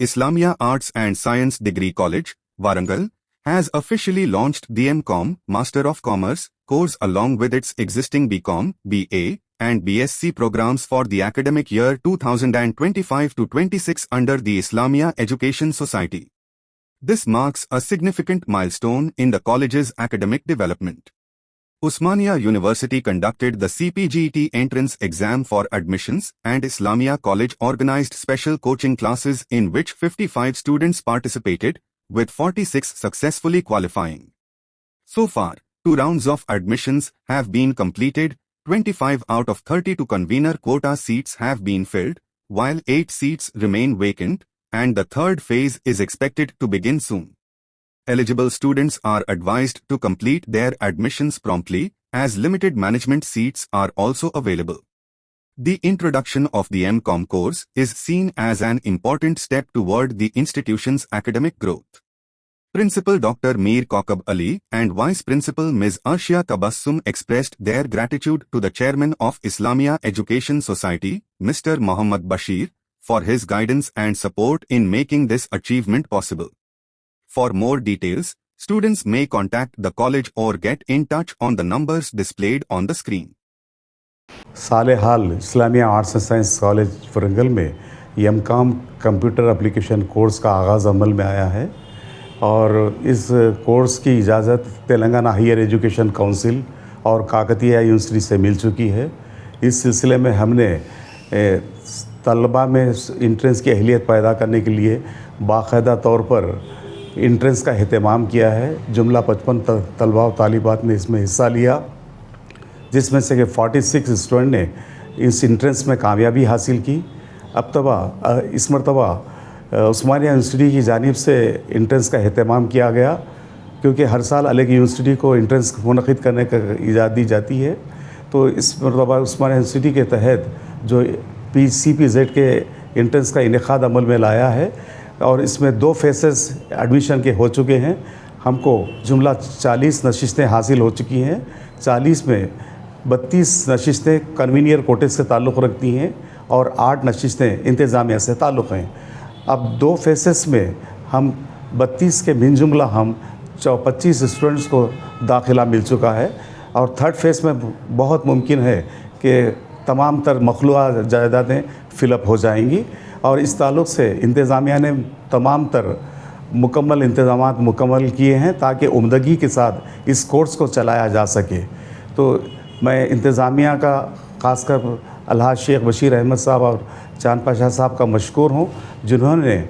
Islamia Arts and Science Degree College, Warangal, has officially launched the M.Com, Master of Commerce, course along with its existing B.Com, B.A., and B.Sc programs for the academic year 2025-26 under the Islamia Education Society. This marks a significant milestone in the college's academic development. Osmania University conducted the CPGET entrance exam for admissions, and Islamia College organized special coaching classes in which 55 students participated, with 46 successfully qualifying. So far, 2 rounds of admissions have been completed, 25 out of 32 convener quota seats have been filled, while 8 seats remain vacant, and the third phase is expected to begin soon. Eligible students are advised to complete their admissions promptly, as limited management seats are also available. The introduction of the M.Com course is seen as an important step toward the institution's academic growth. Principal Dr. Mir Kaukab Ali and Vice Principal Ms. Ashia Tabassum expressed their gratitude to the Chairman of Islamia Education Society, Mr. Muhammad Bashir, for his guidance and support in making this achievement possible. For more details, students may contact the college or get in touch on the numbers displayed on the screen. साल हाल Islamia arts and science college Warangal में M.Com computer application course का आगाज़ अमल में आया है और इस कोर्स की इजाज़त तेलंगाना हायर एजुकेशन काउंसिल और काकतीय यूनिवर्सिटी से मिल चुकी है। इस सिलसिले में हमने तलबा में इंट्रेंस की अहलियत पैदा करने के लिए बाकायदा तौर पर इंट्रेंस का अहतमाम किया है। जुमला 55 तलबा व तालिबात ने इसमें हिस्सा लिया, जिसमें से कि 46 स्टूडेंट ने इस इंट्रेंस में कामयाबी हासिल की। इस मरतबा उस्मानिया यूनिवर्सिटी की जानिब से इंट्रेंस का अहतमाम किया गया, क्योंकि हर साल अलग यूनिवर्सिटी को इंट्रेंस मुनक़िद करने का इजाज़त दी जाती है। तो इस मरतबा उस्मानिया यूनिवर्सिटी के तहत जो CPZ के इंट्रेंस का इनेकाद अमल में लाया है और इसमें 2 फेसेस एडमिशन के हो चुके हैं। हमको जुमला 40 नशिस्तें हासिल हो चुकी हैं। 40 में 32 नशिस्तें कन्वीनियर कोटे से ताल्लुक़ रखती हैं और 8 नशिस्तें इंतज़ामिया से ताल्लुक़ हैं। अब 2 फेसेस में हम 32 के बिन जुमला हम 25 स्टूडेंट्स को दाखिला मिल चुका है और थर्ड फेस में बहुत मुमकिन है कि तमाम तर मखलूआ जायदादें फ़िलअप हो जाएंगी और इस ताल्लुक़ से इंतज़ामिया ने तमाम तर मुकम्मल इंतज़ामात मुकम्मल किए हैं ताकि उम्दगी के साथ इस कोर्स को चलाया जा सके। तो मैं इंतज़ामिया का ख़ासकर अलहाज शेख बशीर अहमद साहब और चांद पाशा साहब का मशकूर हूँ, जिन्होंने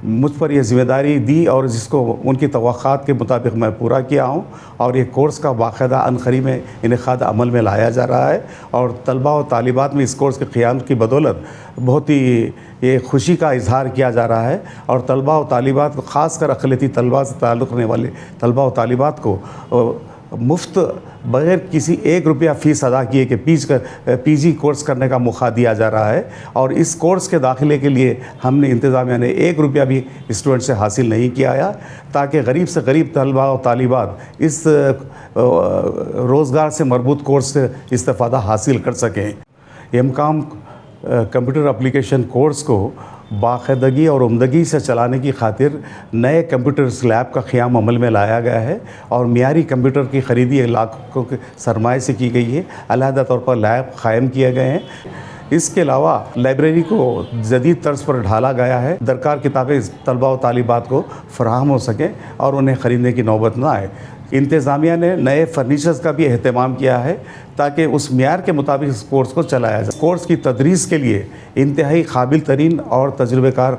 मुझ पर यह ज़िम्मेदारी दी और जिसको उनकी तवक्कात के मुताबिक मैं पूरा किया हूँ और ये कोर्स का बाकायदा अनक़रीब में इनेकाद अमल में लाया जा रहा है और तलबा और तालिबात में इस कोर्स के क़याम की बदौलत बहुत ही ये खुशी का इजहार किया जा रहा है और तलबा और तालिबात को ख़ासकर अक़लियती तलबा से ताल्लुक़ रखने वाले तलबा और तालिबात को मुफ्त बग़ैर किसी 1 रुपया फ़ीस अदा किए कि PG कोर्स करने का मौका दिया जा रहा है और इस कोर्स के दाखिले के लिए हमने इंतज़ामिया ने 1 रुपया भी स्टूडेंट से हासिल नहीं किया है, ताकि गरीब से गरीब तलबा और तालिबात इस रोज़गार से मरबूत कोर्स से इस्तेफ़ादा हासिल कर सकें। M.Com कंप्यूटर एप्लीकेशन कोर्स को बाकायदगी और उम्दगी से चलाने की खातिर नए कंप्यूटर लैब का क़याम अमल में लाया गया है और मियारी कंप्यूटर की ख़रीदी लाखों के सरमाए से की गई है। अलहदा तौर पर लैब क़ायम किए गए हैं। इसके अलावा लाइब्रेरी को जदीद तर्ज पर ढाला गया है, दरकार किताबें तलबा व तालिबात को फ़राहम हो सकें और उन्हें ख़रीदने की नौबत ना आए। इंतज़ामिया ने नए फर्नीचर्स का भी अहतमाम किया है ताकि उस मियार के मुताबिक इस कोर्स को चलाया जाए। कोर्स की तदरीस के लिए इंतहाई काबिल तरीन और तजुर्बेकार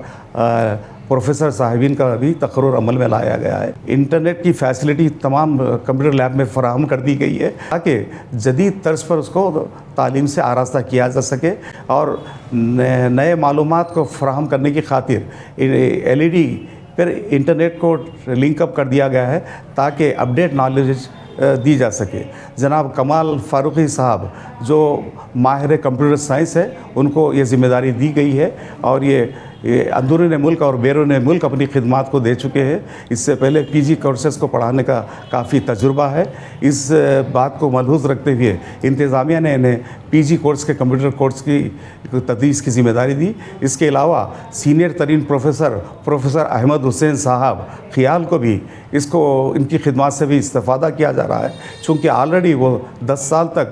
प्रोफेसर साहिबीन का भी तकर्रुर अमल में लाया गया है। इंटरनेट की फैसिलिटी तमाम कंप्यूटर लैब में फ़राहम कर दी गई है ताकि जदीद तर्ज पर उसको तालीम से आरास्ता किया जा सके और नए मालूमात को फ़राहम करने की खातिर LED पर इंटरनेट को लिंकअप कर दिया गया है ताकि अपडेट नॉलेज दी जा सके। जनाब कमाल फ़ारूक़ी साहब जो माहिर कंप्यूटर साइंस है, उनको ये ज़िम्मेदारी दी गई है और ये अंदरून मुल्क और बैरून मुल्क अपनी खिदमत को दे चुके हैं। इससे पहले पीजी कोर्सेज़ को पढ़ाने का काफ़ी तजुर्बा है। इस बात को मलहूज़ रखते हुए इंतज़ामिया ने इन्हें पीजी कोर्स के कंप्यूटर कोर्स की तदरीस की ज़िम्मेदारी दी। इसके अलावा सीनियर तरीन प्रोफेसर अहमद हुसैन साहब ख़ियाल को भी इसको इनकी खिदमत से भी इस्तेफ़ादा किया जा रहा है, चूँकि ऑलरेडी वो 10 साल तक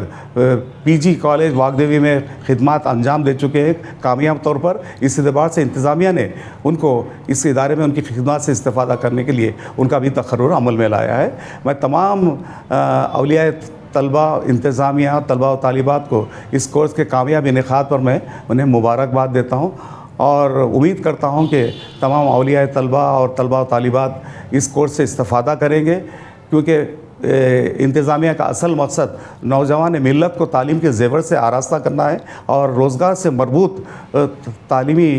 पीजी कॉलेज वागदेवी में खिदमत अंजाम दे चुके हैं कामयाब तौर पर। इस एतबार से इंतज़ामिया ने उनको इस इदारे में उनकी खिदमत से इस्तेफ़ादा करने के लिए उनका भी तक़र्रुर अमल में लाया है। मैं तमाम औलिया तलबा, इंतज़ामिया, तलबा व तालिबात को इस कोर्स के कामयाब इनेक़ाद पर मैं उन्हें मुबारकबाद देता हूँ और उम्मीद करता हूँ कि तमाम औलिया तलबा और तलबा व तालिबात इस कोर्स से इस्तेफ़ादा करेंगे, क्योंकि इंतज़ामिया का असल मकसद नौजवान मिल्लत को तालीम के ज़ेवर से आरास्ता करना है और रोज़गार से मरबूत तालीमी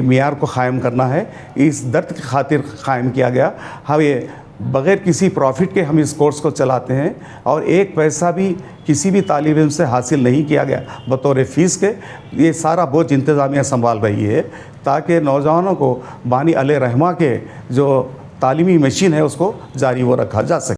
मियार को क़ायम करना है। इस दर्द की खातिर क़ायम किया गया। हम ये बग़ैर किसी प्रॉफिट के हम इस कोर्स को चलाते हैं और एक पैसा भी किसी भी तालिब इल्म से हासिल नहीं किया गया बतौर फ़ीस के। ये सारा बोझ इंतज़ामिया संभाल रही है ताकि नौजवानों को बानी अले रहमा के जो तालीमी मशीन है उसको जारी वो रखा जा सके।